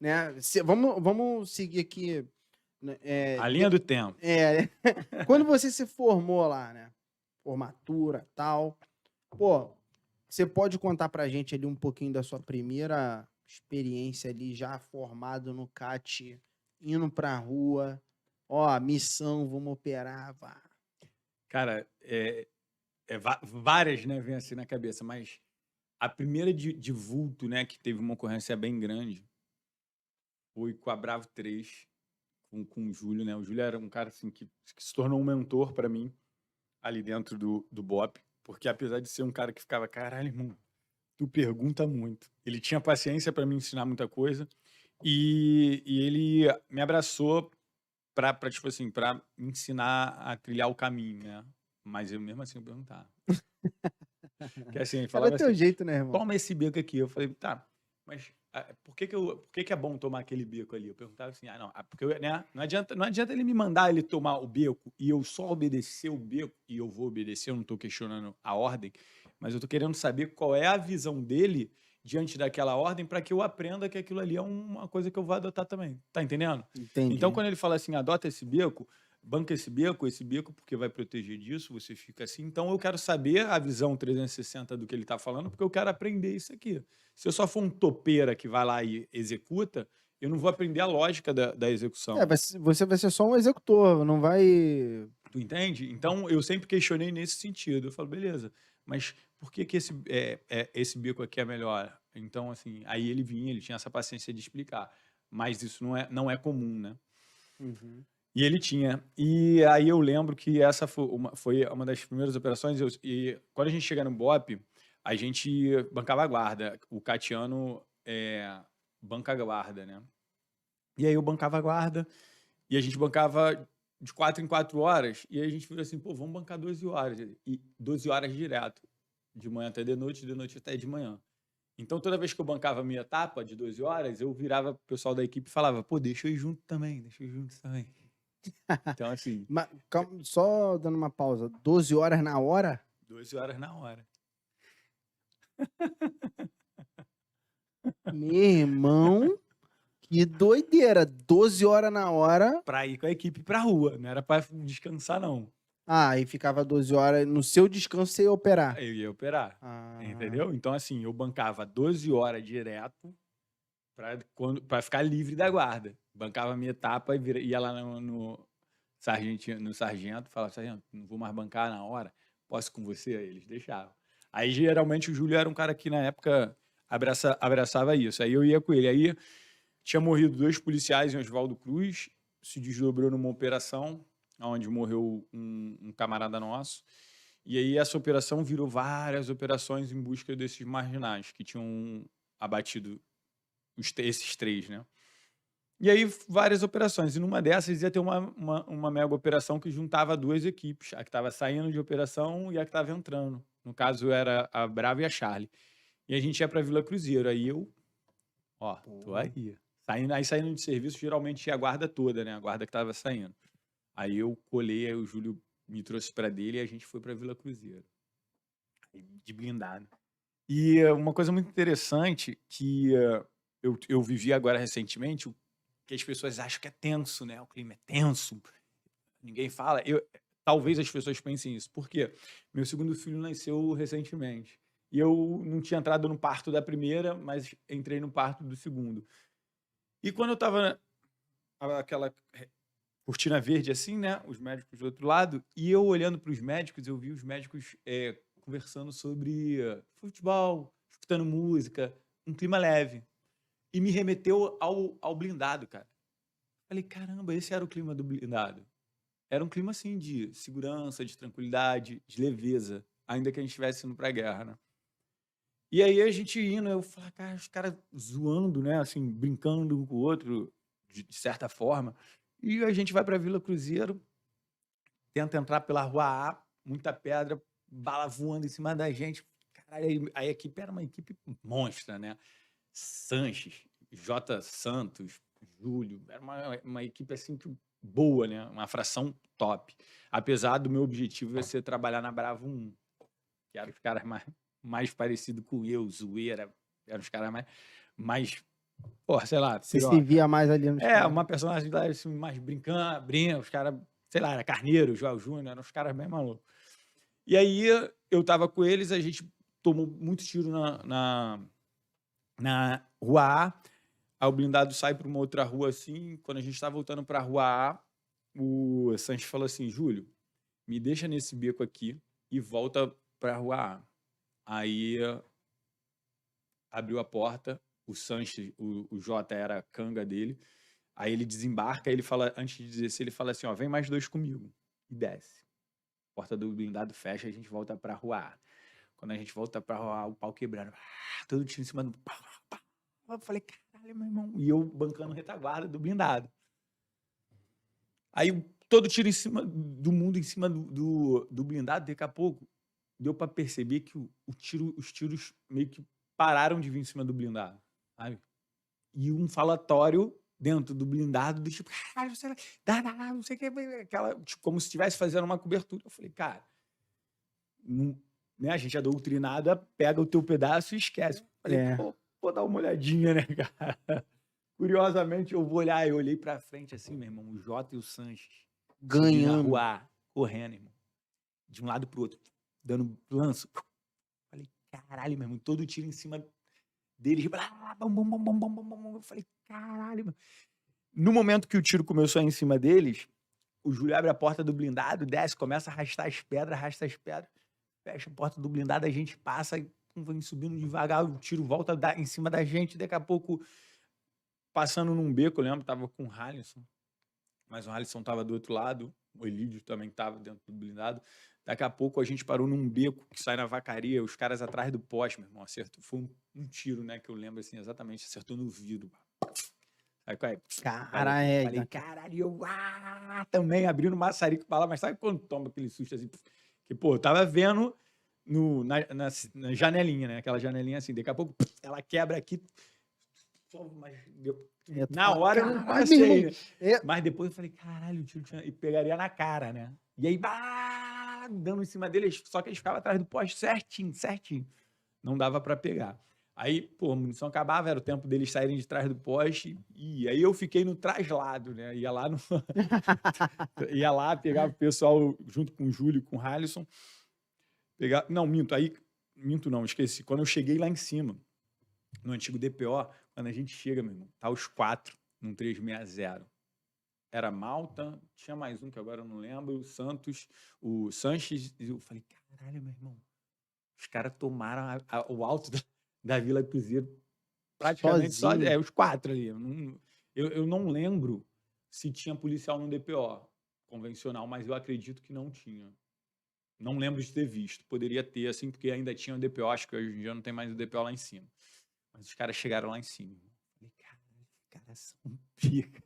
né? Vamos seguir aqui, né, A linha do tempo. é, quando você se formou lá, né? Formatura, tal. Pô, você pode contar pra gente ali um pouquinho da sua primeira experiência ali já formado no CAT, indo pra rua, ó, missão, vamos operar, vá. Cara, várias, né, vêm assim na cabeça, mas a primeira de vulto, né, que teve uma ocorrência bem grande, foi com a Bravo 3, com o Júlio, né? O Júlio era um cara assim que se tornou um mentor para mim ali dentro do BOP, porque apesar de ser um cara que ficava, caralho, irmão, tu pergunta muito. Ele tinha paciência para me ensinar muita coisa e ele me abraçou para tipo assim, para me ensinar a trilhar o caminho, né? Mas eu mesmo assim eu perguntava. Que assim, ele Era falava teu assim: jeito, né, irmão? "Toma esse beco aqui". Eu falei: "Tá, mas, por que que é bom tomar aquele beco ali?". Eu perguntava assim: "Ah, não, porque eu, né, não adianta ele me mandar ele tomar o beco e eu só obedecer o beco, e eu vou obedecer, eu não tô questionando a ordem, mas eu tô querendo saber qual é a visão dele diante daquela ordem para que eu aprenda que aquilo ali é uma coisa que eu vou adotar também". Tá entendendo? Então Entendi. quando ele fala assim: "Adota banca esse beco, porque vai proteger disso, você fica assim". Então eu quero saber a visão 360 do que ele está falando, porque eu quero aprender isso aqui. Se eu só for um topeira que vai lá e executa, eu não vou aprender a lógica da É, execução. você vai ser só um executor, não vai. Tu entende? Então eu sempre questionei nesse sentido. Eu falo, beleza, mas por que que esse bico aqui é melhor? Então, assim, aí ele vinha, ele tinha essa paciência de explicar. Mas isso não é comum, né? Uhum. E ele tinha. E aí eu lembro que essa foi uma das primeiras operações. E quando a gente chega no BOP, a gente bancava a guarda. O Catiano banca a guarda, né? E aí eu bancava a guarda e a gente bancava de 4 em 4 horas. E aí a gente virou assim, pô, vamos bancar 12 horas. E 12 horas direto. De manhã até de noite até de manhã. Então toda vez que eu bancava a minha etapa de 12 horas, eu virava pro pessoal da equipe e falava, pô, deixa eu ir junto também, deixa eu ir junto também. Então, assim, Calma, só dando uma pausa, 12 horas na hora? 12 horas na hora. Meu irmão, que doideira, 12 horas na hora. Pra ir com a equipe pra rua, não era pra descansar não. Ah, e ficava 12 horas, no seu descanso você ia operar. Aí eu ia operar, Ah, entendeu? Então, assim, eu bancava 12 horas direto pra ficar livre da guarda. Bancava a minha etapa e ia lá no sargento, falava: "Sargento, não vou mais bancar na hora, posso ir com você?". Aí eles deixavam. Aí, geralmente, o Júlio era um cara que, na época, abraçava isso. Aí eu ia com ele. Aí tinha morrido 2 policiais em Oswaldo Cruz, se desdobrou numa operação, onde morreu um camarada nosso. E aí essa operação virou várias operações em busca desses marginais que tinham abatido esses 3, né? E aí várias operações. E numa dessas ia ter uma mega operação que juntava 2 equipes, a que estava saindo de operação e a que estava entrando. No caso era a Brava e a Charlie. E a gente ia para Vila Cruzeiro. Aí eu, ó, tô pô. aí. Saindo de serviço, geralmente ia a guarda toda, né? A guarda que estava saindo. Aí eu colei, aí o Júlio me trouxe para dele e a gente foi para Vila Cruzeiro. Aí, de blindado. E uma coisa muito interessante que eu vivi agora recentemente, que as pessoas acham que é tenso, né? O clima é tenso, ninguém fala. Talvez as pessoas pensem isso. Por quê? Meu segundo filho nasceu recentemente. E eu não tinha entrado no parto da primeira, mas entrei no parto do segundo. E quando eu estava aquela cortina verde assim, né? Os médicos do outro lado, e eu olhando para os médicos, eu vi os médicos conversando sobre futebol, escutando música, um clima leve. E me remeteu ao blindado, cara. Falei, caramba, esse era o clima do blindado. Era um clima assim de segurança, de tranquilidade, de leveza, ainda que a gente estivesse indo pra guerra, né? E aí a gente indo, eu falei, cara, os caras zoando, né? Assim, brincando um com o outro, de certa forma. E a gente vai pra Vila Cruzeiro, tenta entrar pela rua A, muita pedra, bala voando em cima da gente. Caralho, aí a equipe era uma equipe monstra, né? Sanches, J. Santos, Júlio, era uma equipe assim boa, né? Uma fração top. Apesar do meu objetivo ser trabalhar na Bravo 1, que eram os caras mais parecidos com eu, zoeira, eram os caras mais Pô, sei lá, Você se piroca. via mais ali nos caras. Uma personagem lá, assim, mais brincando, os caras, sei lá, era Carneiro, Joel Júnior, eram os caras bem malucos. E aí eu tava com eles, a gente tomou muito tiro na rua A, aí o blindado sai para uma outra rua assim, quando a gente tá voltando pra rua A, o Sanches falou assim, Júlio, me deixa nesse beco aqui e volta pra rua A. Aí abriu a porta, o Sanches, o Jota era a canga dele, aí ele desembarca, ele fala, antes de descer, ele fala assim, ó, vem mais 2 comigo, e desce. Porta do blindado fecha, a gente volta pra rua A. Quando a gente volta pra rua A, o pau quebrando, todo tiro em cima do pau. Eu falei, caralho, meu irmão. E eu bancando retaguarda do blindado. Aí todo tiro em cima do mundo, em cima do blindado, daqui a pouco, deu pra perceber que os tiros meio que pararam de vir em cima do blindado, sabe? E um falatório dentro do blindado, do tipo, caralho, você dá, não sei o que, aquela, tipo, como se estivesse fazendo uma cobertura. Eu falei, cara, não, né, a gente é doutrinada, pega o teu pedaço e esquece. Eu falei, pô, vou dar uma olhadinha, né, cara? Curiosamente, eu vou olhar, eu olhei pra frente assim, meu irmão, o Jota e o Sanches subindo na Ganhando. rua A, correndo, irmão. De um lado pro outro, dando lanço. Falei, caralho, meu irmão, todo tiro em cima deles. Eu falei, caralho, meu. No momento que o tiro começou a ir em cima deles, o Júlio abre a porta do blindado, desce, começa a arrasta as pedras, fecha a porta do blindado, a gente passa, vem subindo devagar, o tiro volta em cima da gente, daqui a pouco, passando num beco, eu lembro, tava com o Halisson, mas o Halisson tava do outro lado, o Elídio também tava dentro do blindado, daqui a pouco a gente parou num beco que sai na vacaria, os caras atrás do poste, meu irmão, acertou, foi um tiro, né, que eu lembro assim, exatamente, acertou no vidro. Aí, falei, caralho, eu também abrindo o maçarico pra lá, mas sabe quando toma aquele susto assim? Que, pô, eu tava vendo na janelinha, né? Aquela janelinha assim, daqui a pouco ela quebra aqui. Na hora eu não passei, né? Mas depois eu falei, caralho, o tiro e pegaria na cara, né? E aí, dando em cima deles, só que eles ficavam atrás do poste certinho. Não dava pra pegar. Aí, pô, a munição acabava, era o tempo deles saírem de trás do poste, e aí eu fiquei no traslado, né? Ia lá, ia lá, pegava o pessoal junto com o Júlio e com o Halisson. Não, minto não, esqueci. Quando eu cheguei lá em cima, no antigo DPO, quando a gente chega, meu irmão, tá os 4 num 360. Era Malta, tinha mais um que agora eu não lembro, o Santos, o Sanches, e eu falei, caralho, meu irmão, os caras tomaram o alto da Vila Cruzeiro praticamente só, os 4 ali. Eu não lembro se tinha policial no DPO convencional, mas eu acredito que não tinha. Não lembro de ter visto. Poderia ter, assim, porque ainda tinha o DPO, acho que hoje em dia não tem mais o DPO lá em cima. Mas os caras chegaram lá em cima. Falei, caralho, os caras são pica.